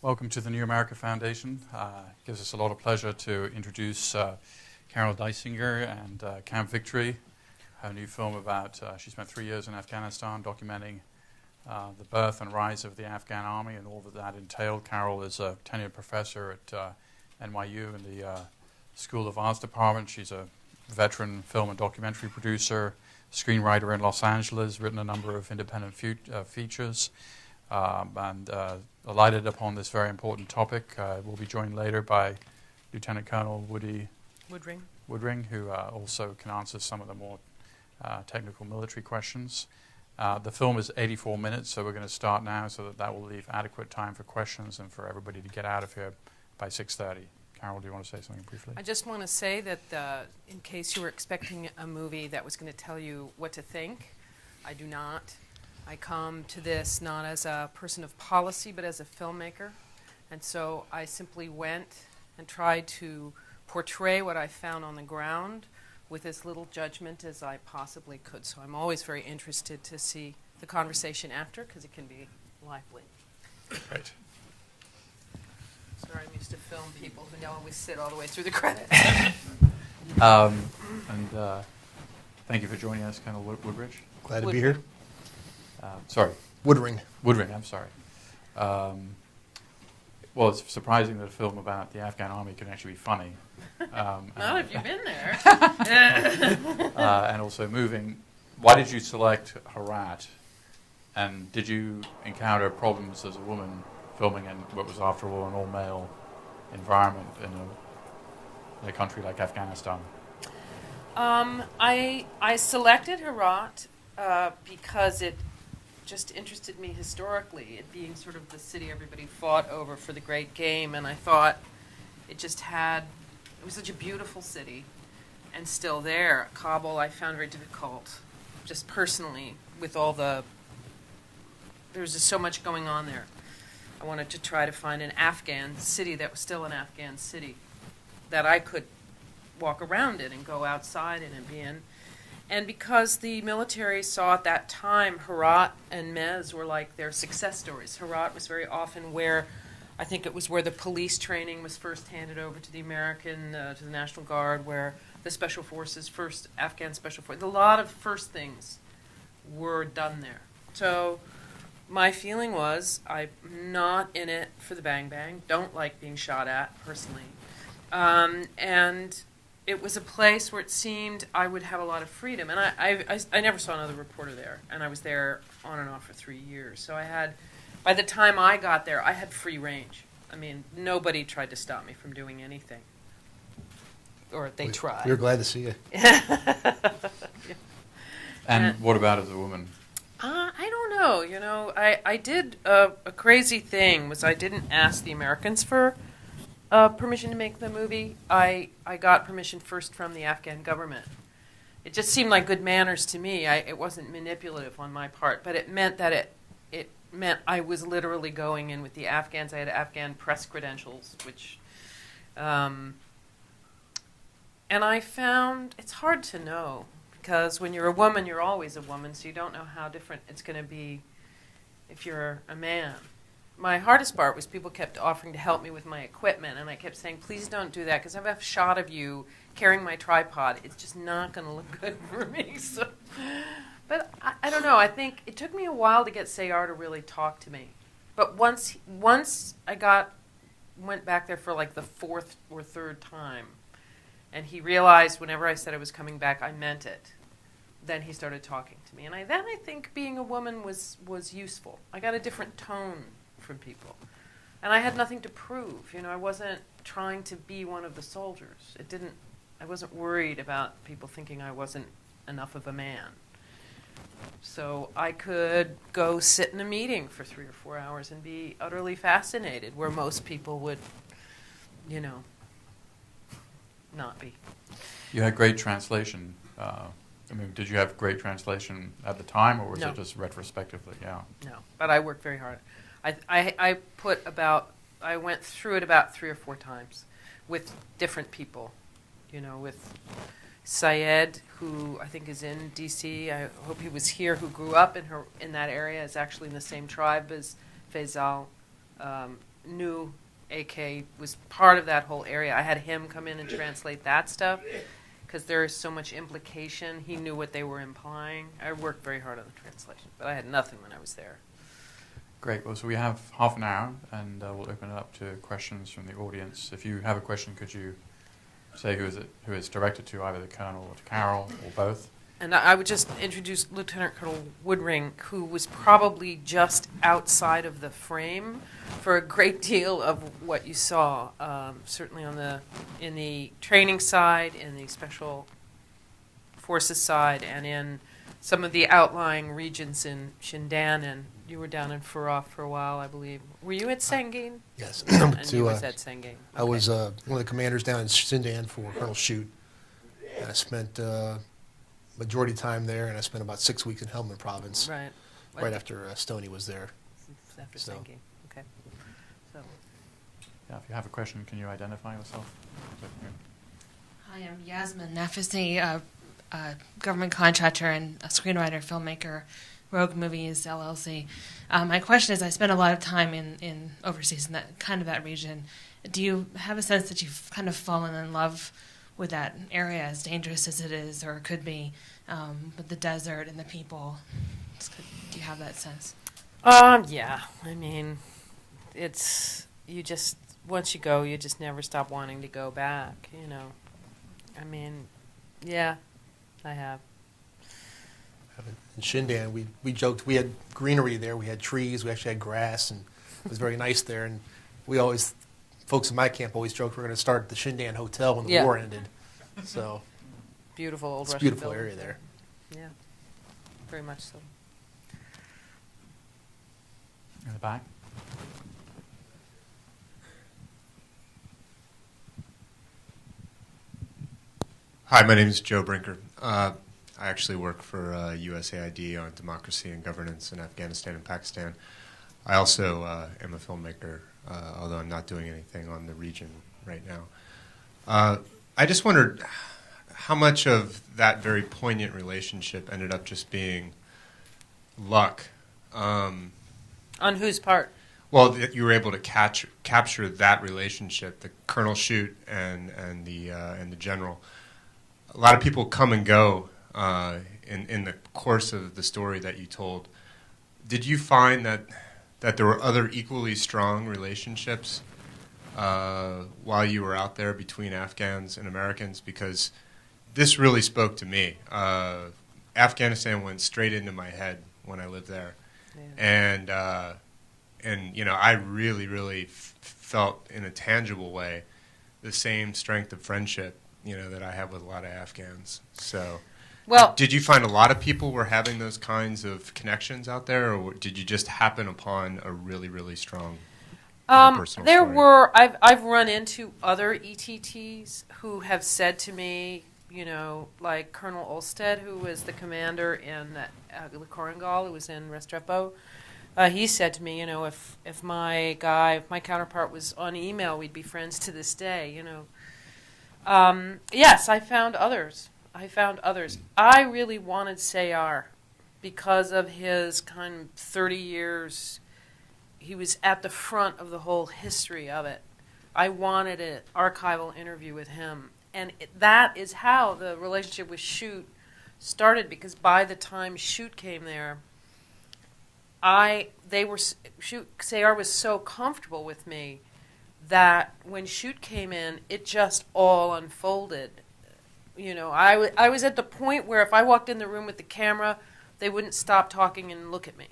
Welcome to the New America Foundation. It gives us a lot of pleasure to introduce Carol Deisinger and Camp Victory, her new film about, she spent 3 years in Afghanistan documenting the birth and rise of the Afghan Army and all that entailed. Carol is a tenured professor at NYU in the School of Arts Department. She's a veteran film and documentary producer, screenwriter in Los Angeles, written a number of independent features, and alighted upon this very important topic. We'll be joined later by Lieutenant Colonel Woodring, who also can answer some of the more technical military questions. The film is 84 minutes, so we're going to start now so that will leave adequate time for questions and for everybody to get out of here by 6:30. Carol, do you want to say something briefly? I just want to say that in case you were expecting a movie that was going to tell you what to think, I do not. I come to this not as a person of policy, but as a filmmaker. And so I simply went and tried to portray what I found on the ground with as little judgment as I possibly could. So I'm always very interested to see the conversation after, because it can be lively. Great. Sorry, I'm used to film people who don't always sit all the way through the credits. Thank you for joining us, Colonel Woodridge. Glad to be here. Sorry. Woodring, I'm sorry. Well, it's surprising that a film about the Afghan Army can actually be funny. Not if you've been there. And also moving. Why did you select Herat? And did you encounter problems as a woman filming in what was, after all, an all-male environment in a country like Afghanistan? I selected Herat because it just interested me historically, it being sort of the city everybody fought over for the Great Game, and I thought it was such a beautiful city, and still there. Kabul I found very difficult, just personally, with there was just so much going on there. I wanted to try to find an Afghan city that was still an Afghan city, that I could walk around in and go outside in and be in. And because the military saw at that time Herat and Mez were like their success stories. Herat was very often where the police training was first handed over to the to the National Guard, where the Special Forces, Afghan Special Forces, a lot of first things were done there. So my feeling was, I'm not in it for the bang-bang, don't like being shot at, personally. And it was a place where it seemed I would have a lot of freedom. And I never saw another reporter there, and I was there on and off for 3 years. So by the time I got there, I had free range. I mean, nobody tried to stop me from doing anything. Or they tried. We were glad to see you. Yeah. And what about as a woman? I don't know. I did a crazy thing, was I didn't ask the Americans for permission to make the movie. I got permission first from the Afghan government. It just seemed like good manners to me. It wasn't manipulative on my part, but it meant that it meant I was literally going in with the Afghans. I had Afghan press credentials, which, and I found it's hard to know, because when you're a woman, you're always a woman, so you don't know how different it's going to be if you're a man. My hardest part was people kept offering to help me with my equipment, and I kept saying, please don't do that, because if I have a shot of you carrying my tripod, it's just not going to look good for me. So, but I don't know. I think it took me a while to get Sayar to really talk to me. But once I went back there for like the fourth or third time, and he realized whenever I said I was coming back, I meant it, then he started talking to me. And I think being a woman was useful. I got a different tone from people, and I had nothing to prove. I wasn't trying to be one of the soldiers. I wasn't worried about people thinking I wasn't enough of a man. So I could go sit in a meeting for 3 or 4 hours and be utterly fascinated, where most people would, not be. You had great translation. Did you have great translation at the time, or was it just retrospectively? Yeah. No, but I worked very hard. I went through it about 3 or 4 times with different people, with Syed, who I think is in D.C. I hope he was here, who grew up in that area, is actually in the same tribe as Faisal. knew AK was part of that whole area. I had him come in and translate that stuff because there is so much implication. He knew what they were implying. I worked very hard on the translation, but I had nothing when I was there. Great. Well, so we have half an hour, and we'll open it up to questions from the audience. If you have a question, could you say who it's directed to, either the Colonel or to Carol, or both? And I would just introduce Lieutenant Colonel Woodring, who was probably just outside of the frame for a great deal of what you saw, certainly in the training side, in the special forces side, and in some of the outlying regions in Shindan, and you were down in Farah for a while, I believe. Were you at Sangin? Yes. And you was at Sangin. Okay. I was one of the commanders down in Shindan for Colonel Shute. And I spent majority of time there, and I spent about 6 weeks in Helmand Province. Right after Stoney was there. After Sangin. Okay. So. Yeah, if you have a question, can you identify yourself? Hi, I'm Yasmin Nafisi, government contractor and a screenwriter, filmmaker, Rogue Movies, LLC. My question is, I spent a lot of time in overseas in that region. Do you have a sense that you've kind of fallen in love with that area, as dangerous as it is, or could be, with the desert and the people? Do you have that sense? Yeah. I mean, it's, once you go, you just never stop wanting to go back, you know. I mean, yeah, I have. In Shindan, we joked, we had greenery there, we had trees, we actually had grass, and it was very nice there. And folks in my camp always joked we're going to start at the Shindan Hotel when the war ended. So beautiful old it's a Russian beautiful building area there. Yeah, very much so. In the back. Hi, my name is Joe Brinker. I actually work for USAID on democracy and governance in Afghanistan and Pakistan. I also am a filmmaker, although I'm not doing anything on the region right now. I just wondered how much of that very poignant relationship ended up just being luck. On whose part? Well, that you were able to capture that relationship, the Colonel Shute and the General. A lot of people come and go in the course of the story that you told. Did you find that there were other equally strong relationships while you were out there between Afghans and Americans? Because this really spoke to me. Afghanistan went straight into my head when I lived there, yeah. And you know, I really felt in a tangible way the same strength of friendship, you know, that I have with a lot of Afghans. So, well, did you find a lot of people were having those kinds of connections out there, or did you just happen upon a really strong personal there story? I've run into other ETTs who have said to me, you know, like Colonel Olsted, who was the commander in the Korangal, who was in Restrepo. He said to me, you know, if my counterpart was on email, we'd be friends to this day, you know. Yes, I found others. I really wanted Sayar because of his kind of 30 years. He was at the front of the whole history of it. I wanted an archival interview with him. And that is how the relationship with Shute started, because by the time Shute came there, Sayar was so comfortable with me that when Shute came in, it just all unfolded. You know, I was at the point where if I walked in the room with the camera, they wouldn't stop talking and look at me.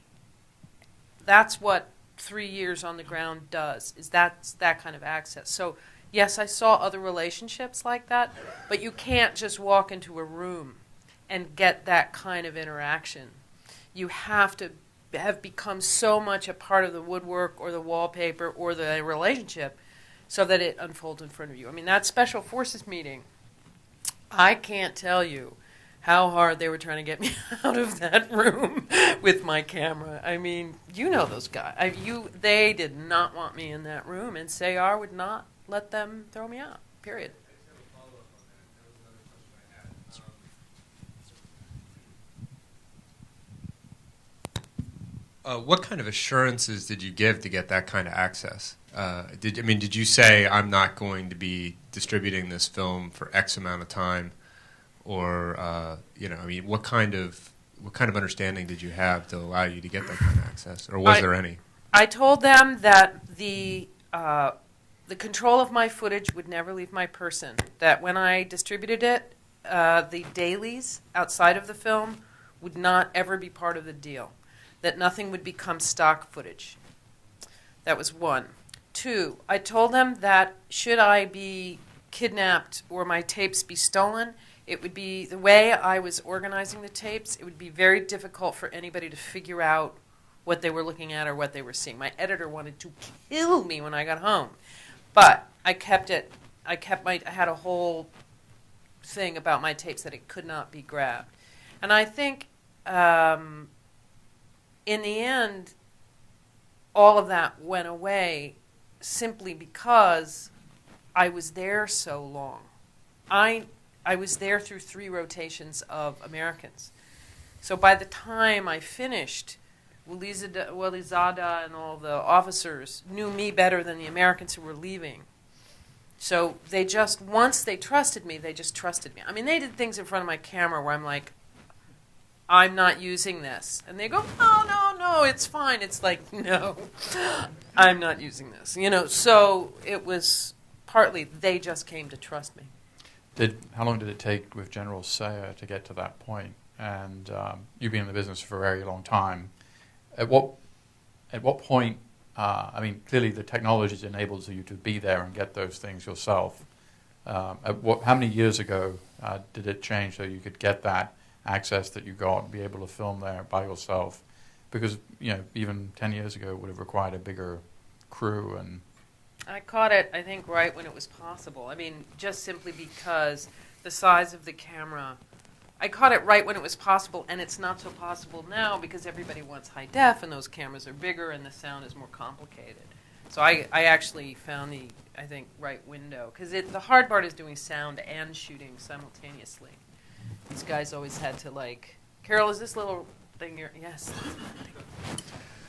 That's what 3 years on the ground does, is that's that kind of access. So, yes, I saw other relationships like that, but you can't just walk into a room and get that kind of interaction. You have to have become so much a part of the woodwork or the wallpaper or the relationship so that it unfolds in front of you. I mean, that Special Forces meeting, I can't tell you how hard they were trying to get me out of that room with my camera. I mean, you know those guys. They did not want me in that room, and Sayar would not let them throw me out, period. What kind of assurances did you give to get that kind of access? Did you say, I'm not going to be distributing this film for X amount of time, or what kind of understanding did you have to allow you to get that kind of access, or was there any? I told them that the control of my footage would never leave my person. That when I distributed it, the dailies outside of the film would not ever be part of the deal. That nothing would become stock footage. That was one. Two, I told them that should I be kidnapped or my tapes be stolen, it would be the way I was organizing the tapes, it would be very difficult for anybody to figure out what they were looking at or what they were seeing. My editor wanted to kill me when I got home. But I kept it, I had a whole thing about my tapes that it could not be grabbed. And I think in the end, all of that went away simply because I was there so long. I was there through 3 rotations of Americans. So by the time I finished, Walizada and all the officers knew me better than the Americans who were leaving. So they just, once they trusted me, they just trusted me. I mean, they did things in front of my camera where I'm like, I'm not using this. And they go, no, it's fine. It's like, no, I'm not using this. So it was partly they just came to trust me. How long did it take with General Sayer to get to that point? And you've been in the business for a very long time. At what point, clearly the technology enables you to be there and get those things yourself. How many years ago did it change so you could get that access that you got and be able to film there by yourself? Because, even 10 years ago it would have required a bigger crew. And I caught it, I think, right when it was possible. I mean, just simply because the size of the camera, I caught it right when it was possible, and it's not so possible now because everybody wants high def and those cameras are bigger and the sound is more complicated. So I actually found the, I think, right window. Because the hard part is doing sound and shooting simultaneously. These guys always had to Carol, is this little thing here? Yes.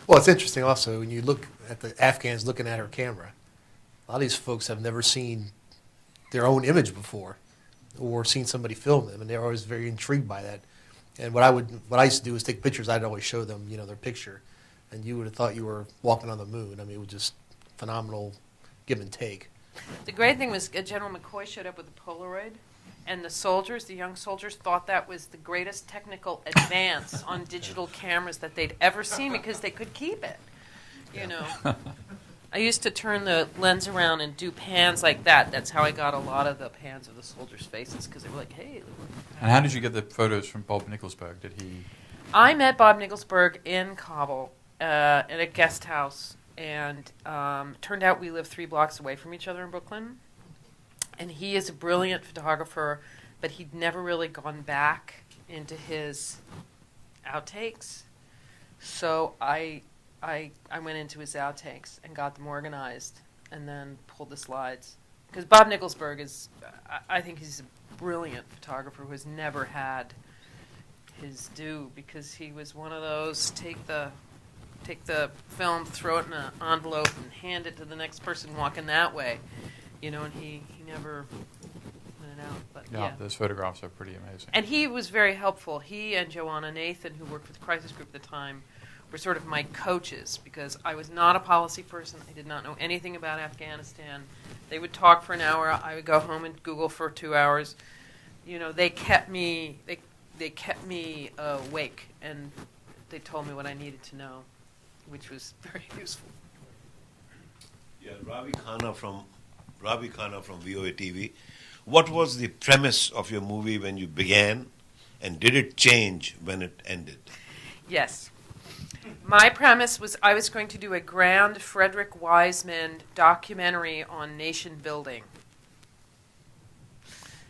Well, it's interesting also when you look at the Afghans looking at her camera. A lot of these folks have never seen their own image before or seen somebody film them, and they're always very intrigued by that. And what I used to do is take pictures. I'd always show them, their picture, and you would have thought you were walking on the moon. I mean, it was just phenomenal give and take. The great thing was General McCoy showed up with a Polaroid, and the young soldiers, thought that was the greatest technical advance on digital cameras that they'd ever seen because they could keep it, I used to turn the lens around and do pans like that. That's how I got a lot of the pans of the soldiers' faces, because they were like, hey. And how did you get the photos from Bob Nicholsberg? I met Bob Nicholsberg in Kabul at a guest house, and turned out we live 3 blocks away from each other in Brooklyn. And he is a brilliant photographer, but he'd never really gone back into his outtakes. So I went into his outtakes and got them organized and then pulled the slides. Because Bob Nicholsberg I think he's a brilliant photographer who has never had his due, because he was one of those take the film, throw it in an envelope, and hand it to the next person walking that way. And he never went out. But yeah, those photographs are pretty amazing. And he was very helpful. He and Joanna Nathan, who worked with the Crisis Group at the time, were sort of my coaches, because I was not a policy person. I did not know anything about Afghanistan. They would talk for an hour. I would go home and Google for 2 hours. They kept me awake, and they told me what I needed to know, which was very useful. Yeah, Ravi Khanna from VOA TV. What was the premise of your movie when you began, and did it change when it ended? Yes. My premise was I was going to do a grand Frederick Wiseman documentary on nation building.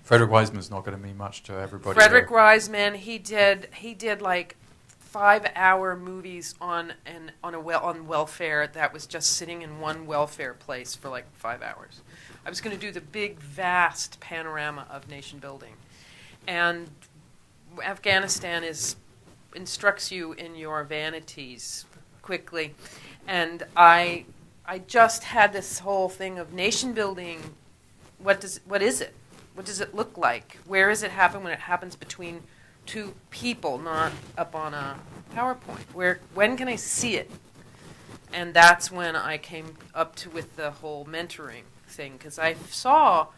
Frederick Wiseman's not going to mean much to everybody. Frederick Wiseman, he did 5-hour movies on welfare that was just sitting in one welfare place for 5 hours. I was going to do the big, vast panorama of nation building. And Afghanistan instructs you in your vanities quickly, and I just had this whole thing of nation building. What is it? What does it look like? Where does it happen when it happens between two people, not up on a PowerPoint? When can I see it? And that's when I came up with the whole mentoring thing, because I saw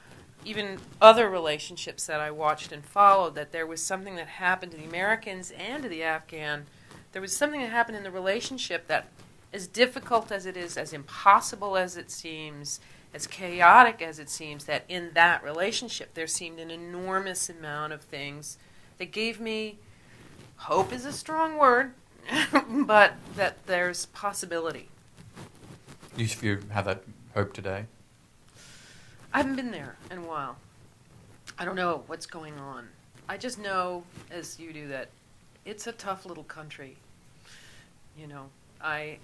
even other relationships that I watched and followed, that there was something that happened to the Americans and to the Afghan. There was something that happened in the relationship that, as difficult as it is, as impossible as it seems, as chaotic as it seems, that in that relationship there seemed an enormous amount of things that gave me, hope is a strong word, but that there's possibility. Do you have that hope today? I haven't been there in a while. I don't know what's going on. I just know, as you do, that it's a tough little country. You know, I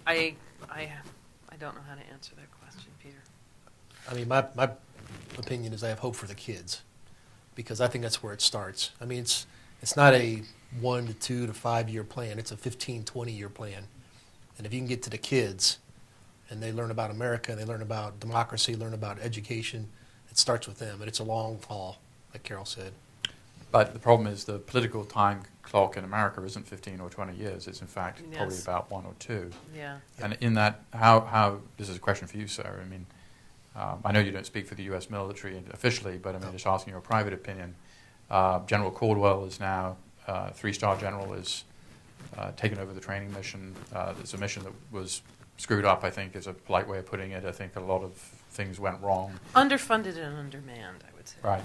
don't know how to answer that question, Peter. I mean, my opinion is I have hope for the kids, because I think that's where it starts. I mean, it's not a 1 to 2 to 5 year plan. It's a 15, 20-year plan. And if you can get to the kids and they learn about America, they learn about democracy, learn about education, it starts with them. And it's a long haul, like Carol said. But the problem is the political time clock in America isn't 15 or 20 years. It's in fact probably about 1 or 2. Yeah. And in that, how this is a question for you, sir. I mean, I know you don't speak for the U.S. military officially, but I mean, just asking your private opinion. General Caldwell is now 3-star general, is taken over the training mission. It's a mission that was screwed up, I think, is a polite way of putting it. I think a lot of things went wrong. Underfunded and undermanned, I would say. Right.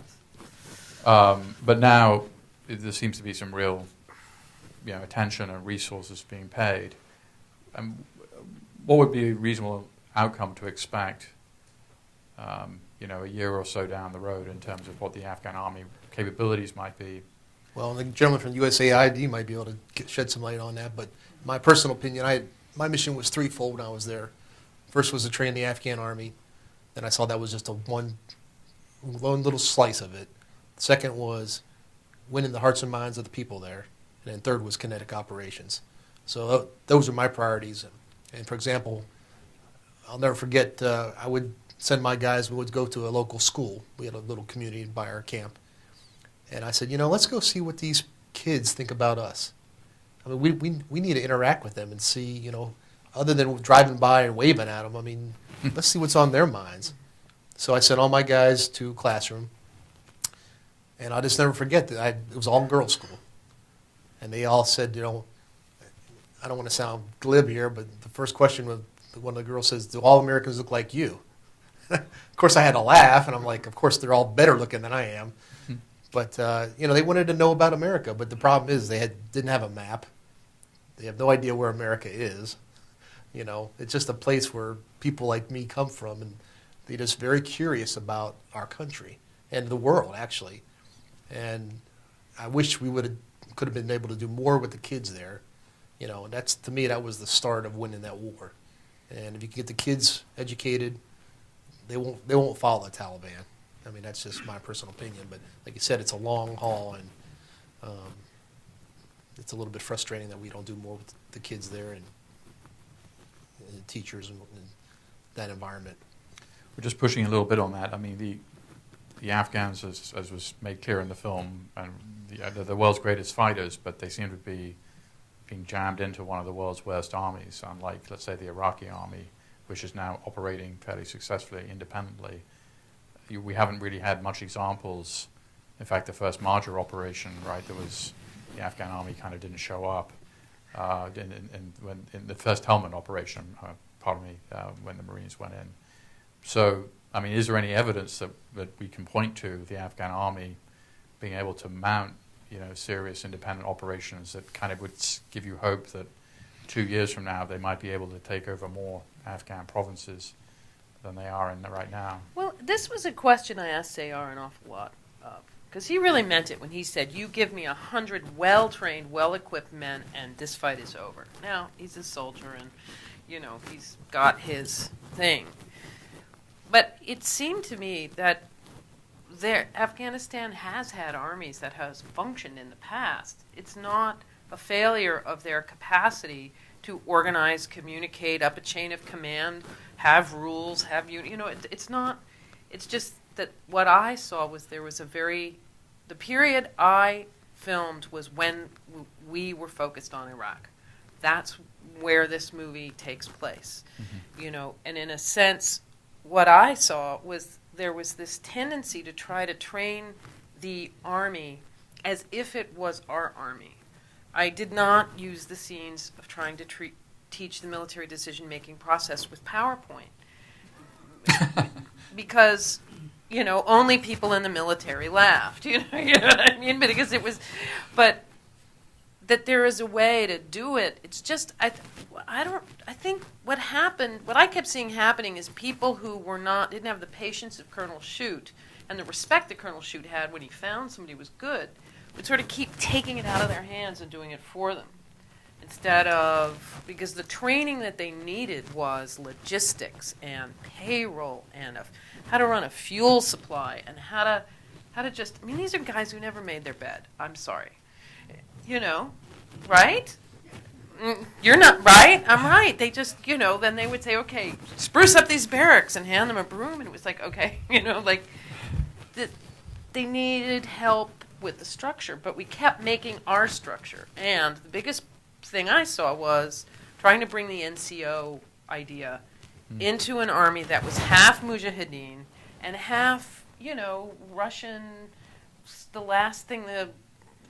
But now there seems to be some real, attention and resources being paid. What would be a reasonable outcome to expect, a year or so down the road in terms of what the Afghan Army capabilities might be? Well, the gentleman from USAID might be able to shed some light on that, but my personal opinion, my mission was threefold when I was there. First was to train the Afghan Army. Then I saw that was just one little slice of it. Second was winning the hearts and minds of the people there. And then third was kinetic operations. So those are my priorities. And for example, I'll never forget, I would send my guys, we would go to a local school. We had a little community by our camp. And I said, let's go see what these kids think about us. I mean, we need to interact with them and see, other than driving by and waving at them, I mean, let's see what's on their minds. So I sent all my guys to a classroom. And I'll just never forget that it was all girls' school. And they all said, I don't want to sound glib here, but the first question was, one of the girls says, do all Americans look like you? Of course, I had to laugh, and I'm like, of course, they're all better looking than I am. But, they wanted to know about America. But the problem is they didn't have a map. They have no idea where America is. It's just a place where people like me come from, and they're just very curious about our country and the world, actually. And I wish we could have been able to do more with the kids there. And that's, to me, that was the start of winning that war. And if you can get the kids educated, they won't follow the Taliban. I mean, that's just my personal opinion. But like you said, it's a long haul, and it's a little bit frustrating that we don't do more with the kids there and the teachers and that environment. We're just pushing a little bit on that. I mean, the Afghans, as was made clear in the film, and they're the world's greatest fighters, but they seem to be being jammed into one of the world's worst armies, unlike, let's say, the Iraqi army, which is now operating fairly successfully independently. We haven't really had much examples. In fact, the first Marja operation, right, the Afghan army kind of didn't show up. In the first Helmand operation, when the Marines went in. So, I mean, is there any evidence that we can point to the Afghan army being able to mount, serious independent operations that kind of would give you hope that 2 years from now they might be able to take over more Afghan provinces than they are in right now? Well, this was a question I asked Sayar an awful lot of, because he really meant it when he said, you give me 100 well-trained, well-equipped men, and this fight is over. Now, he's a soldier, and, he's got his thing. But it seemed to me that Afghanistan has had armies that has functioned in the past. It's not a failure of their capacity to organize, communicate up a chain of command, have rules, have it's not. It's just that what I saw was there was the period I filmed was when we were focused on Iraq. That's where this movie takes place, and in a sense, what I saw was there was this tendency to try to train the Army as if it was our Army. I did not use the scenes of trying to teach the military decision-making process with PowerPoint because, only people in the military laughed. You know what I mean? Because it was, but that there is a way to do it. It's just I think what happened, what I kept seeing happening is people who didn't have the patience of Colonel Shute and the respect that Colonel Shute had when he found somebody was good, would sort of keep taking it out of their hands and doing it for them. Instead of, because the training that they needed was logistics and payroll and how to run a fuel supply and how to just, these are guys who never made their bed. I'm sorry. Right? You're not right. I'm right. They just, then they would say, okay, spruce up these barracks and hand them a broom. And it was like, okay, they needed help with the structure, but we kept making our structure. And the biggest thing I saw was trying to bring the NCO idea into an army that was half Mujahideen and half, Russian. The last thing the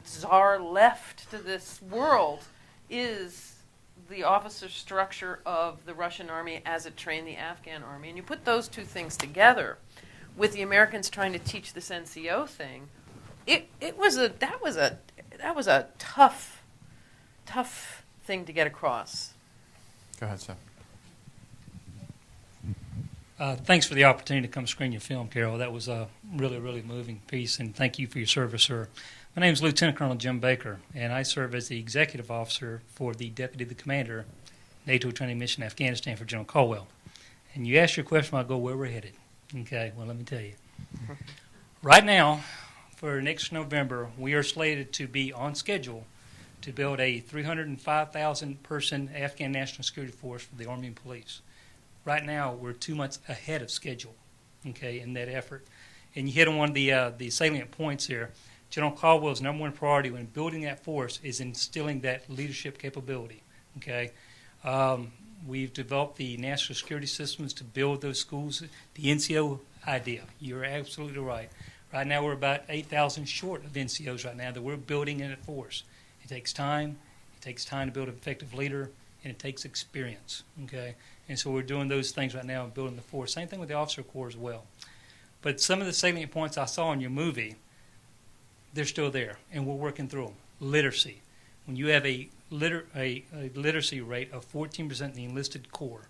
Tsar left to this world is the officer structure of the Russian army as it trained the Afghan army. And you put those two things together with the Americans trying to teach this NCO thing, that was a tough thing to get across. Go ahead, sir. Thanks for the opportunity to come screen your film, Carol. That was a really, really moving piece, and thank you for your service, sir. My name is Lieutenant Colonel Jim Baker, and I serve as the executive officer for the Deputy the Commander, NATO Training Mission Afghanistan for General Caldwell. And you asked your question, I'll go where we're headed. Okay, well, let me tell you. Right now, for next November, we are slated to be on schedule to build a 305,000-person Afghan National Security Force for the Army and Police. Right now, we're 2 months ahead of schedule, okay, in that effort. And you hit on one of the salient points here. General Caldwell's number one priority when building that force is instilling that leadership capability, okay? We've developed the national security systems to build those schools. The NCO idea, you're absolutely right. Right now, we're about 8,000 short of NCOs right now that we're building in a force. It takes time. It takes time to build an effective leader, and it takes experience, okay? And so we're doing those things right now and building the force. Same thing with the officer corps as well. But some of the salient points I saw in your movie, they're still there, and we're working through them. Literacy. When you have a literacy rate of 14% in the enlisted corps,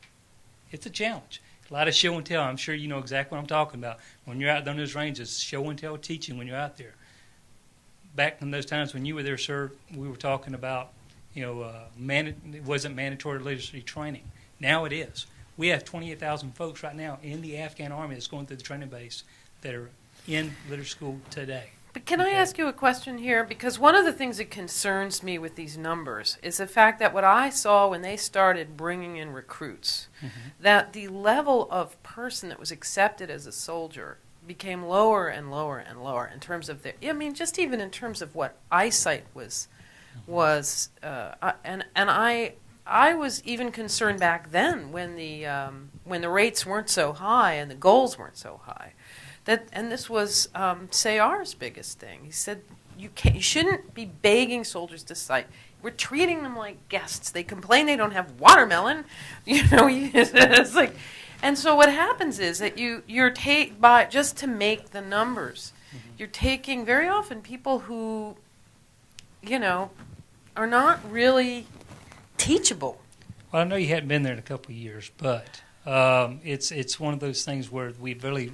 it's a challenge. A lot of show and tell. I'm sure you know exactly what I'm talking about. When you're out on those ranges, show and tell teaching when you're out there. Back in those times when you were there, sir, we were talking about, it wasn't mandatory literacy training. Now it is. We have 28,000 folks right now in the Afghan Army that's going through the training base that are in literacy school today. But can I ask you a question here? Because one of the things that concerns me with these numbers is the fact that what I saw when they started bringing in recruits, that the level of person that was accepted as a soldier became lower and lower and lower in terms of their, just even in terms of what eyesight was, and I was even concerned back then when the rates weren't so high and the goals weren't so high. And this was Sayar's biggest thing. He said, you shouldn't be begging soldiers to fight. We're treating them like guests. They complain they don't have watermelon. It's like, and so what happens is that you're by just to make the numbers. You're taking very often people who, are not really teachable. Well, I know you hadn't been there in a couple of years, but it's one of those things where we've really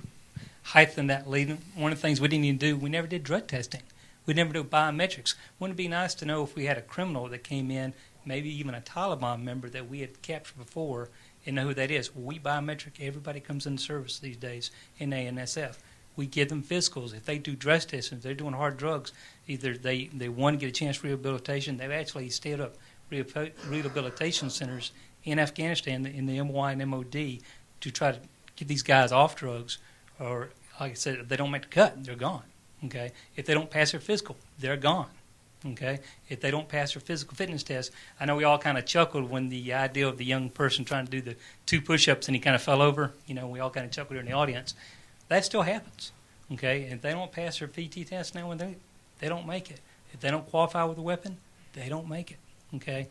heightened that lead. One of the things we didn't even do, we never did drug testing. We never do biometrics. Wouldn't it be nice to know if we had a criminal that came in, maybe even a Taliban member that we had captured before, and know who that is? We biometric everybody comes into service these days in ANSF. We give them physicals. If they do drug tests, if they're doing hard drugs, either they want to get a chance for rehabilitation, they've actually stayed up rehabilitation centers in Afghanistan, in the MY and MOD, to try to get these guys off drugs. Or, like I said, if they don't make the cut, they're gone. Okay, if they don't pass their physical, they're gone. Okay, if they don't pass their physical fitness test, I know we all kind of chuckled when the idea of the young person trying to do the 2 push-ups and he kind of fell over. You know, we all kind of chuckled here in the audience. That still happens. Okay, if they don't pass their PT test now, they don't make it. If they don't qualify with a weapon, they don't make it. Okay,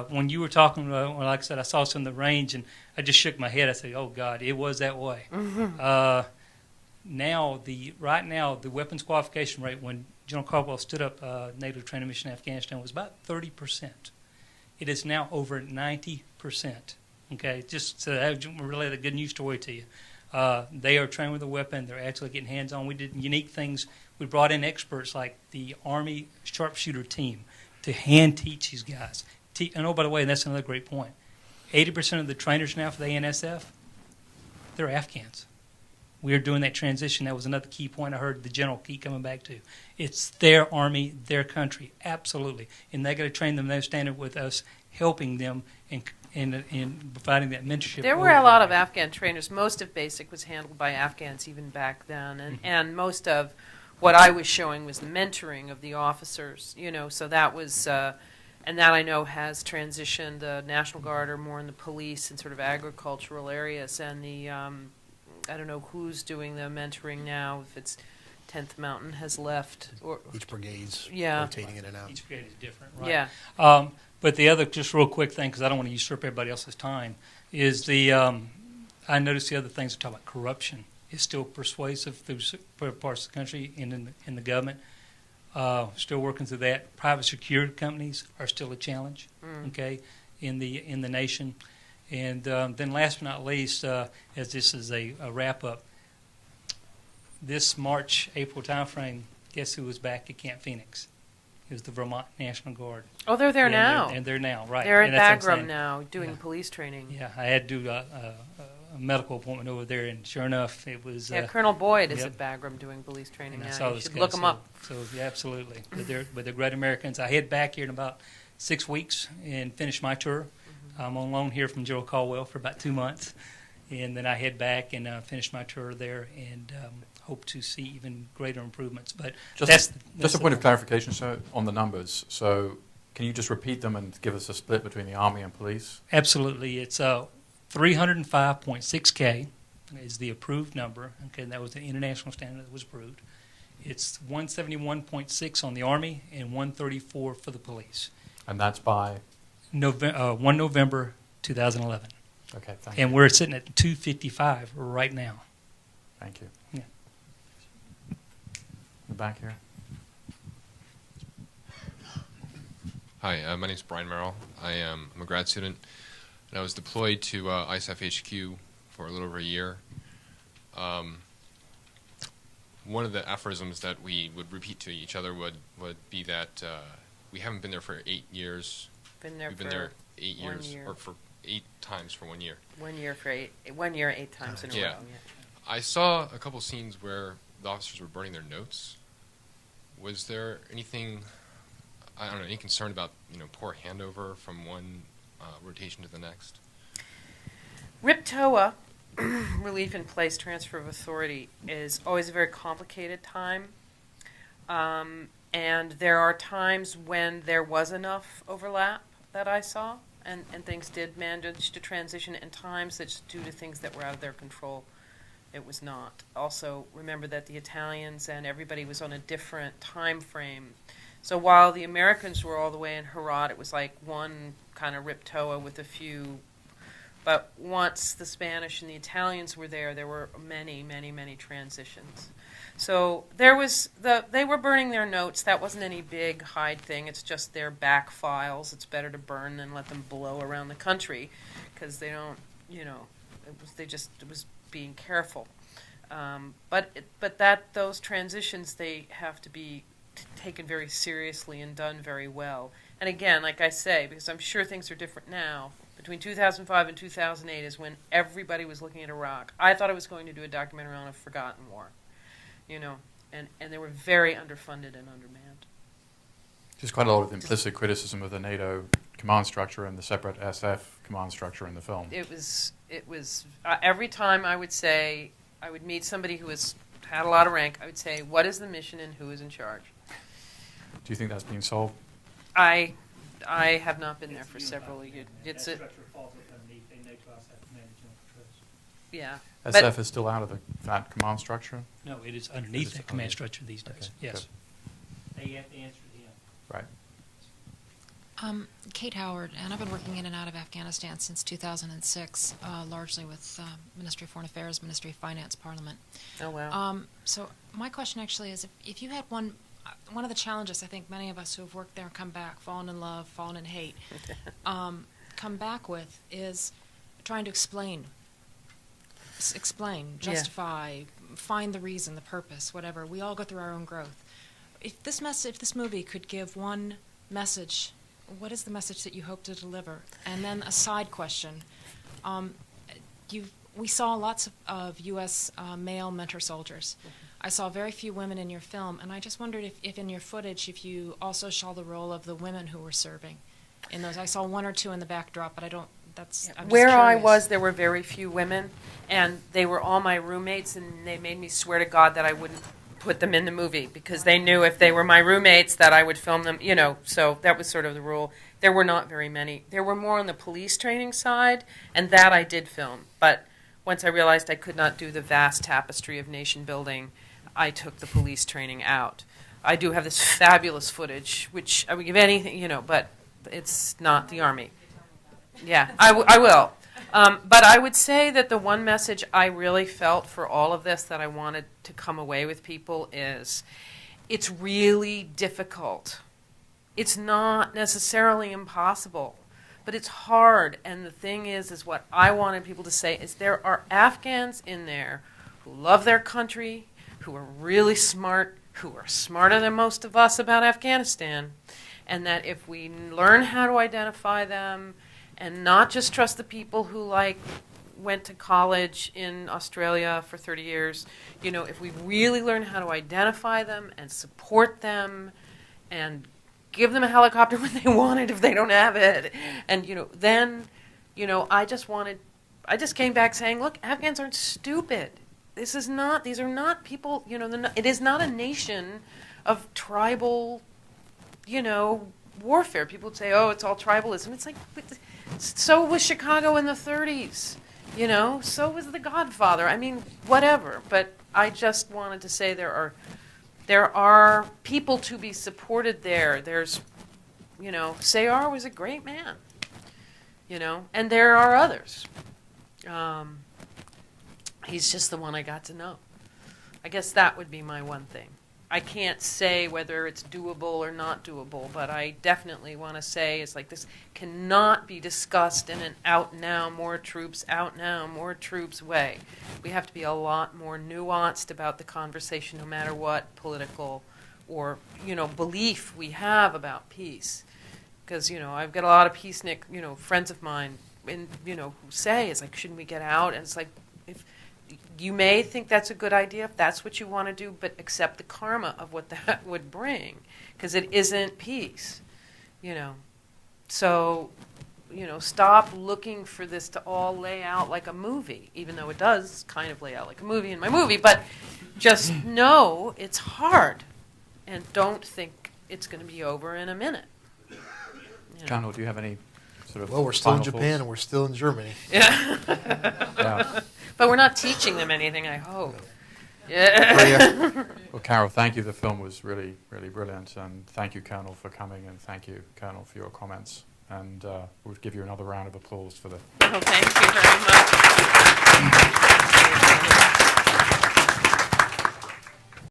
when you were talking, like I said, I saw some of the range and I just shook my head. I said, "Oh God, it was that way." Mm-hmm. Right now, the weapons qualification rate when General Caldwell stood up NATO training mission in Afghanistan was about 30%. It is now over 90%. Okay, just to relay the good news story to you. They are trained with a weapon. They're actually getting hands-on. We did unique things. We brought in experts like the Army sharpshooter team to hand teach these guys. And oh, by the way, that's another great point. 80% of the trainers now for the ANSF, they're Afghans. We are doing that transition. That was another key point I heard the general keep coming back to. It's their army, their country, absolutely. And they got to train them. They're standing with us, helping them in providing that mentorship. There were a lot of Afghan trainers. Most of basic was handled by Afghans even back then, and most of what I was showing was the mentoring of the officers. You know, so that was, and that I know has transitioned. The National Guard are more in the police and sort of agricultural areas, and the I don't know who's doing the mentoring now. If it's 10th Mountain has left, or Each brigade's Yeah. rotating in and out. Each brigade is different, right? yeah. But the other, just real quick thing, because I don't want to usurp everybody else's time, is I noticed the other things that talk about corruption is still persuasive through parts of the country and in the government. Still working through that. Private security companies are still a challenge, okay, in the nation. And then last but not least, as this is a wrap-up, this March, April timeframe, guess who was back at Camp Phoenix? It was the Vermont National Guard. Oh, they're there now. And they're now, right. They're And at that's what I'm Bagram saying. now doing Yeah. police training. Yeah, I had to do a medical appointment over there, and sure enough, it was... Yeah, Colonel Boyd is yep. at Bagram doing police training and I now. saw You this should guy, look them up. So yeah, absolutely. But they're great Americans. I head back here in about 6 weeks and finish my tour. I'm on loan here from General Caldwell for about 2 months, and then I head back and finish my tour there, and hope to see even greater improvements. But Just a point of clarification, sir, on the numbers. So can you just repeat them and give us a split between the Army and police? Absolutely. It's 305.6K is the approved number. Okay, and that was the international standard that was approved. It's 171.6 on the Army and 134 for the police. And that's by? 1 November 2011. Okay, thank you. And we're sitting at 255 right now. Thank you. Yeah. In the back here. Hi, my name is Brian Merrill. I'm a grad student, and I was deployed to ISAF HQ for a little over a year. One of the aphorisms that we would repeat to each other would be that we haven't been there for 8 years. We've been there 8 years, or for 8 times for 1 year. 1 year for 1 year, 8 times in a row. Yeah. I saw a couple scenes where the officers were burning their notes. Was there anything, I don't know, any concern about poor handover from one rotation to the next? RIPTOA, Relief in Place Transfer of Authority, is always a very complicated time. And there are times when there was enough overlap that I saw, and things did manage to transition, and times that due to things that were out of their control, it was not. Also, remember that the Italians and everybody was on a different time frame. So while the Americans were all the way in Herat, it was like one kind of RIPTOA with a few. But once the Spanish and the Italians were there were many, many, many transitions. So they were burning their notes. That wasn't any big hide thing. It's just their back files. It's better to burn than let them blow around the country, because they don't, it was being careful. But those transitions, they have to be taken very seriously and done very well. And again, like I say, because I'm sure things are different now, between 2005 and 2008 is when everybody was looking at Iraq. I thought I was going to do a documentary on a forgotten war, and they were very underfunded and undermanned. There's quite a lot of implicit criticism of the NATO command structure and the separate SF command structure in the film. It was every time I would meet somebody who had a lot of rank, I would say, what is the mission and who is in charge? Do you think that's being solved? I have not been there for several years. Yeah. SF is still out of that command structure? No, it is underneath that command structure these days. Okay, Yes. good. They have to answer to him. Right. Kate Howard, and I've been working in and out of Afghanistan since 2006, largely with Ministry of Foreign Affairs, Ministry of Finance, Parliament. Oh, wow. So my question actually is, if you had one of the challenges I think many of us who have worked there and come back, fallen in love, fallen in hate, come back with is trying to explain, justify, find the reason, the purpose, whatever. We all go through our own growth. If this movie could give one message, what is the message that you hope to deliver? And then a side question. We saw lots of U.S. male mentor soldiers. I saw very few women in your film, and I just wondered if in your footage, if you also saw the role of the women who were serving in those. I saw one or two in the backdrop, but I don't. I'm just Where I curious. was, there were very few women, and they were all my roommates, and they made me swear to God that I wouldn't put them in the movie because they knew if they were my roommates that I would film them, so that was sort of the rule. There were not very many. There were more on the police training side, and that I did film. But once I realized I could not do the vast tapestry of nation building, I took the police training out. I do have this fabulous footage, which I would give anything, but it's not the Army. Yeah, I will. But I would say that the one message I really felt for all of this that I wanted to come away with people is it's really difficult. It's not necessarily impossible, but it's hard. And the thing is what I wanted people to say is there are Afghans in there who love their country, who are really smart, who are smarter than most of us about Afghanistan, and that if we learn how to identify them and not just trust the people who went to college in Australia for 30 years, if we really learn how to identify them and support them and give them a helicopter when they want it if they don't have it, and then I just came back saying, look, Afghans aren't stupid. These are not people, it is not a nation of tribal, warfare. People would say, oh, it's all tribalism. It's like, so was Chicago in the 30s, so was The Godfather. I mean, whatever. But I just wanted to say there are people to be supported there. There's, Sayar was a great man, and there are others. He's just the one I got to know. I guess that would be my one thing. I can't say whether it's doable or not doable, but I definitely want to say it's like this cannot be discussed in an out now, more troops way. We have to be a lot more nuanced about the conversation no matter what political or, belief we have about peace. Because, I've got a lot of peacenik, friends of mine, and, who say, it's like, shouldn't we get out? And it's like, if you may think that's a good idea if that's what you want to do, but accept the karma of what that would bring, because it isn't peace, So, stop looking for this to all lay out like a movie, even though it does kind of lay out like a movie in my movie, but just know it's hard, and don't think it's going to be over in a minute. Colonel, do you have any sort of Well, we're still in final Japan thoughts? and we're still in Germany. Yeah. Yeah. But we're not teaching them anything, I hope. Yeah. Well, Carol, thank you. The film was really, really brilliant. And thank you, Colonel, for coming. And thank you, Colonel, for your comments. And we'll give you another round of applause for the... Oh, thank you very much.